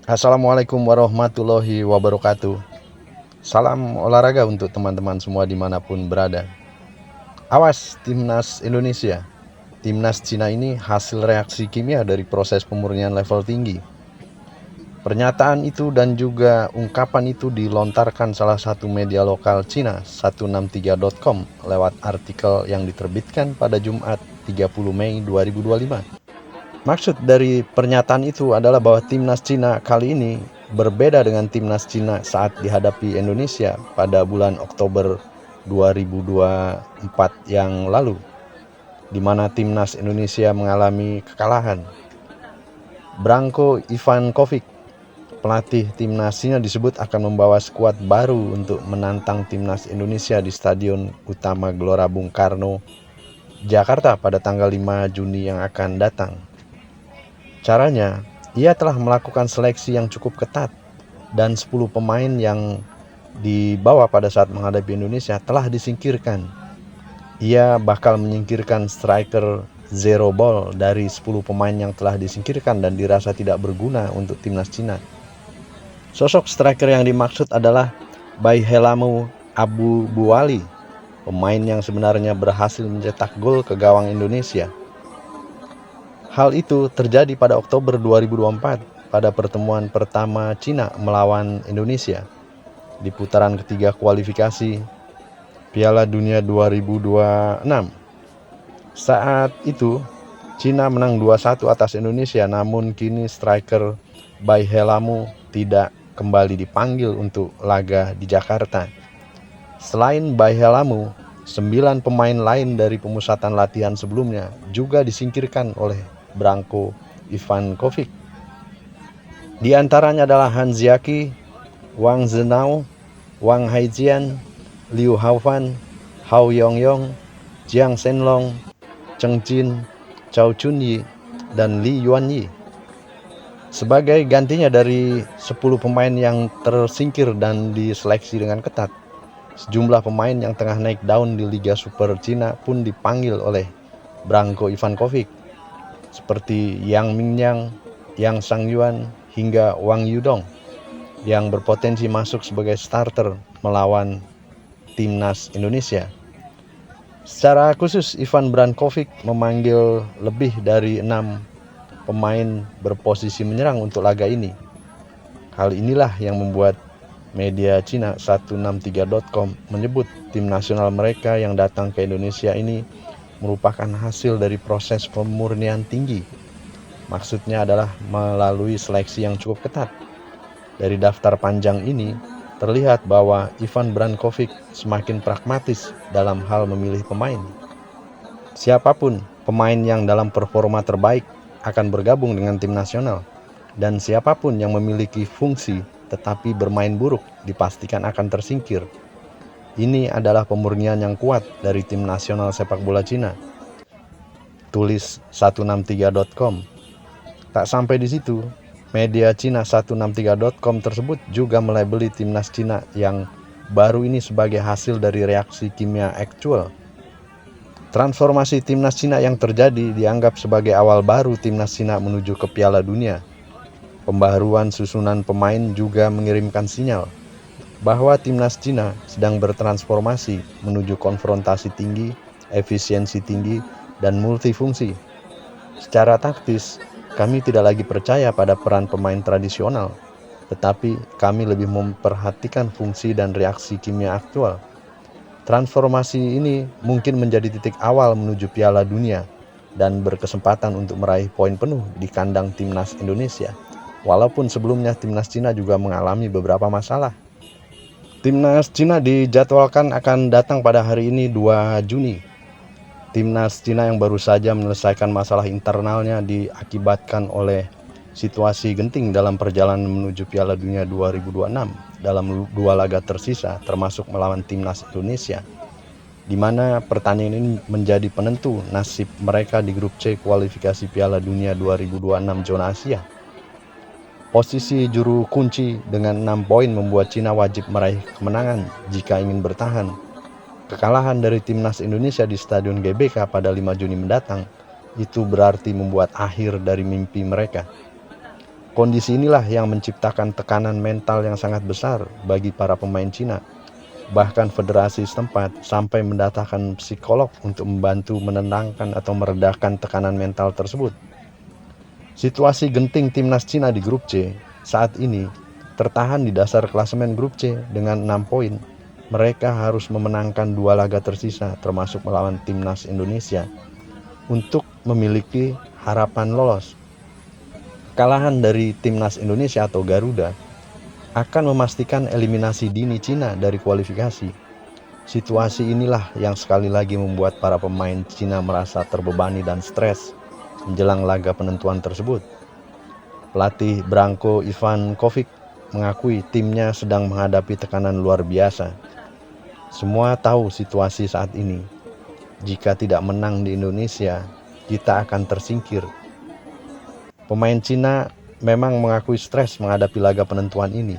Assalamualaikum warahmatullahi wabarakatuh. Salam olahraga untuk teman-teman semua dimanapun berada. Awas timnas Indonesia. Timnas Cina ini hasil reaksi kimia dari proses pemurnian level tinggi. Pernyataan itu dan juga ungkapan itu dilontarkan salah satu media lokal Cina 163.com lewat artikel yang diterbitkan pada Jumat 30 Mei 2025. Maksud dari pernyataan itu adalah bahwa timnas Cina kali ini berbeda dengan timnas Cina saat dihadapi Indonesia pada bulan Oktober 2024 yang lalu, di mana timnas Indonesia mengalami kekalahan. Branko Ivankovic, pelatih timnas Cina, disebut akan membawa skuad baru untuk menantang timnas Indonesia di Stadion Utama Gelora Bung Karno, Jakarta pada tanggal 5 Juni yang akan datang. Caranya, ia telah melakukan seleksi yang cukup ketat dan 10 pemain yang dibawa pada saat menghadapi Indonesia telah disingkirkan. Ia bakal menyingkirkan striker zero ball dari 10 pemain yang telah disingkirkan dan dirasa tidak berguna untuk timnas Cina. Sosok striker yang dimaksud adalah Baihelamu Abu Buwali, pemain yang sebenarnya berhasil mencetak gol ke gawang Indonesia. Hal itu terjadi pada Oktober 2024 pada pertemuan pertama Cina melawan Indonesia di putaran ketiga kualifikasi Piala Dunia 2026. Saat itu Cina menang 2-1 atas Indonesia, namun kini striker Baihelamu tidak kembali dipanggil untuk laga di Jakarta. Selain Baihelamu, 9 pemain lain dari pemusatan latihan sebelumnya juga disingkirkan oleh Branko Ivankovic. Di antaranya adalah Han Jiaqi, Wang Zhenao, Wang Haijian, Liu Haofan, Hao Yongyong, Jiang Shenlong, Cheng Jin, Chao Chunyi, dan Li Yuanyi. Sebagai gantinya dari 10 pemain yang tersingkir dan diseleksi dengan ketat, sejumlah pemain yang tengah naik daun di Liga Super Cina pun dipanggil oleh Branko Ivankovic, seperti Yang Mingyang, Yang Sangyuan, hingga Wang Yudong, yang berpotensi masuk sebagai starter melawan timnas Indonesia. Secara khusus, Ivan Brankovic memanggil lebih dari 6 pemain berposisi menyerang untuk laga ini. Hal inilah yang membuat media Cina 163.com menyebut tim nasional mereka yang datang ke Indonesia ini merupakan hasil dari proses pemurnian tinggi. Maksudnya adalah melalui seleksi yang cukup ketat. Dari daftar panjang ini, terlihat bahwa Ivan Brankovic semakin pragmatis dalam hal memilih pemain. Siapapun pemain yang dalam performa terbaik akan bergabung dengan tim nasional, dan siapapun yang memiliki fungsi tetapi bermain buruk dipastikan akan tersingkir. Ini adalah pemurnian yang kuat dari tim nasional sepak bola Cina, tulis 163.com. Tak sampai di situ, media Cina 163.com tersebut juga melabeli timnas Cina yang baru ini sebagai hasil dari reaksi kimia aktual. Transformasi timnas Cina yang terjadi dianggap sebagai awal baru timnas Cina menuju ke Piala Dunia. Pembaharuan susunan pemain juga mengirimkan sinyal bahwa timnas Cina sedang bertransformasi menuju konfrontasi tinggi, efisiensi tinggi, dan multifungsi. Secara taktis, kami tidak lagi percaya pada peran pemain tradisional, tetapi kami lebih memperhatikan fungsi dan reaksi kimia aktual. Transformasi ini mungkin menjadi titik awal menuju Piala Dunia dan berkesempatan untuk meraih poin penuh di kandang timnas Indonesia, walaupun sebelumnya timnas Cina juga mengalami beberapa masalah. Timnas Cina dijadwalkan akan datang pada hari ini 2 Juni. Timnas Cina yang baru saja menyelesaikan masalah internalnya diakibatkan oleh situasi genting dalam perjalanan menuju Piala Dunia 2026 dalam 2 laga tersisa, termasuk melawan timnas Indonesia, di mana pertandingan ini menjadi penentu nasib mereka di grup C kualifikasi Piala Dunia 2026 zona Asia. Posisi juru kunci dengan 6 poin membuat Cina wajib meraih kemenangan jika ingin bertahan. Kekalahan dari timnas Indonesia di Stadion GBK pada 5 Juni mendatang itu berarti membuat akhir dari mimpi mereka. Kondisi inilah yang menciptakan tekanan mental yang sangat besar bagi para pemain Cina. Bahkan federasi setempat sampai mendatangkan psikolog untuk membantu menenangkan atau meredakan tekanan mental tersebut. Situasi genting timnas Cina di grup C saat ini tertahan di dasar klasemen grup C dengan 6 poin. Mereka harus memenangkan 2 laga tersisa termasuk melawan timnas Indonesia untuk memiliki harapan lolos. Kekalahan dari timnas Indonesia atau Garuda akan memastikan eliminasi dini Cina dari kualifikasi. Situasi inilah yang sekali lagi membuat para pemain Cina merasa terbebani dan stres menjelang laga penentuan tersebut. Pelatih Branko Ivankovic mengakui timnya sedang menghadapi tekanan luar biasa. Semua tahu situasi saat ini. Jika tidak menang di Indonesia, kita akan tersingkir. Pemain Cina memang mengakui stres menghadapi laga penentuan ini.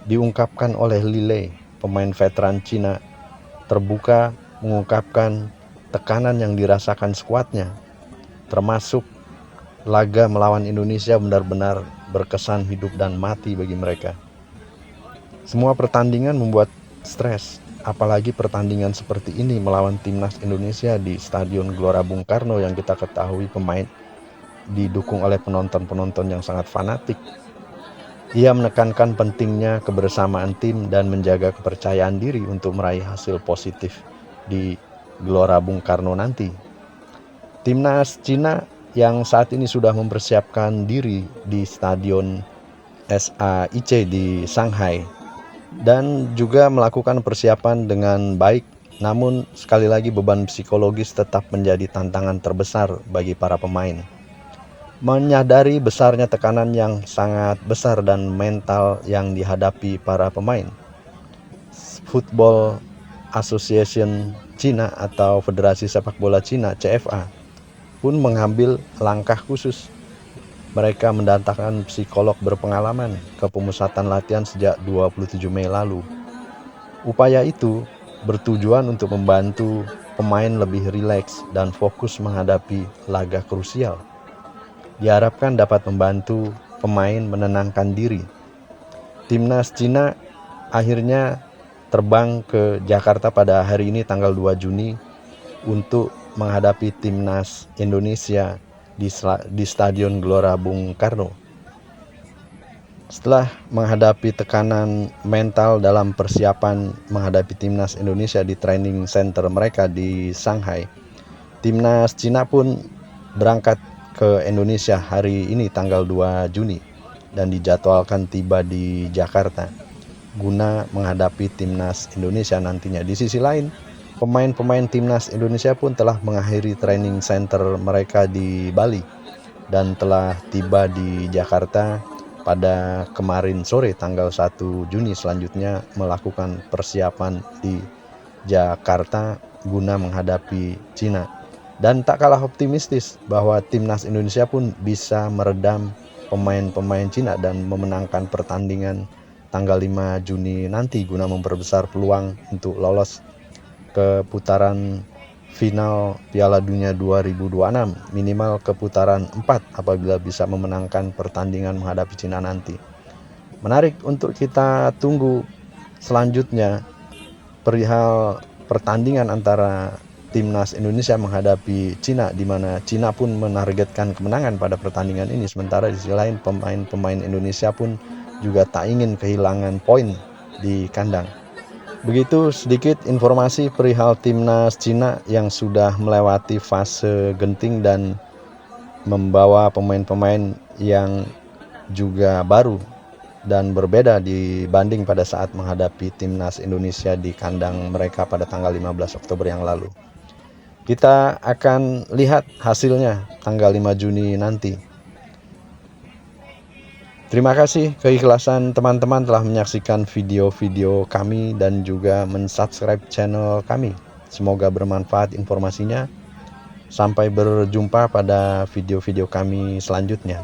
Diungkapkan oleh Li Lei, pemain veteran Cina, terbuka mengungkapkan tekanan yang dirasakan skuadnya, termasuk laga melawan Indonesia benar-benar berkesan hidup dan mati bagi mereka. Semua pertandingan membuat stres, apalagi pertandingan seperti ini melawan timnas Indonesia di Stadion Gelora Bung Karno yang kita ketahui pemain didukung oleh penonton-penonton yang sangat fanatik. Ia menekankan pentingnya kebersamaan tim dan menjaga kepercayaan diri untuk meraih hasil positif di Gelora Bung Karno nanti. Timnas Cina yang saat ini sudah mempersiapkan diri di Stadion SAIC di Shanghai dan juga melakukan persiapan dengan baik, namun sekali lagi beban psikologis tetap menjadi tantangan terbesar bagi para pemain. Menyadari besarnya tekanan yang sangat besar dan mental yang dihadapi para pemain, Football Association Cina atau Federasi Sepak Bola Cina CFA pun mengambil langkah khusus. Mereka mendatangkan psikolog berpengalaman ke pemusatan latihan sejak 27 Mei lalu. Upaya itu bertujuan untuk membantu pemain lebih rileks dan fokus menghadapi laga krusial. Diharapkan dapat membantu pemain menenangkan diri. Timnas Cina akhirnya terbang ke Jakarta pada hari ini tanggal 2 Juni untuk menghadapi timnas Indonesia di Stadion Gelora Bung Karno. Setelah menghadapi tekanan mental dalam persiapan menghadapi timnas Indonesia di training center mereka di Shanghai, timnas Cina pun berangkat ke Indonesia hari ini tanggal 2 Juni dan dijadwalkan tiba di Jakarta guna menghadapi timnas Indonesia nantinya. Di sisi lain, pemain-pemain timnas Indonesia pun telah mengakhiri training center mereka di Bali dan telah tiba di Jakarta pada kemarin sore tanggal 1 Juni, selanjutnya melakukan persiapan di Jakarta guna menghadapi Cina. Dan tak kalah optimistis bahwa timnas Indonesia pun bisa meredam pemain-pemain Cina dan memenangkan pertandingan tanggal 5 Juni nanti guna memperbesar peluang untuk lolos ke putaran final Piala Dunia 2026, minimal ke putaran 4 apabila bisa memenangkan pertandingan menghadapi Cina nanti. Menarik untuk kita tunggu selanjutnya perihal pertandingan antara timnas Indonesia menghadapi Cina, di mana Cina pun menargetkan kemenangan pada pertandingan ini, sementara di sisi lain pemain-pemain Indonesia pun juga tak ingin kehilangan poin di kandang. Begitu sedikit informasi perihal timnas Cina yang sudah melewati fase genting dan membawa pemain-pemain yang juga baru dan berbeda dibanding pada saat menghadapi timnas Indonesia di kandang mereka pada tanggal 15 Oktober yang lalu. Kita akan lihat hasilnya tanggal 5 Juni nanti. Terima kasih keikhlasan teman-teman telah menyaksikan video-video kami dan juga mensubscribe channel kami. Semoga bermanfaat informasinya. Sampai berjumpa pada video-video kami selanjutnya.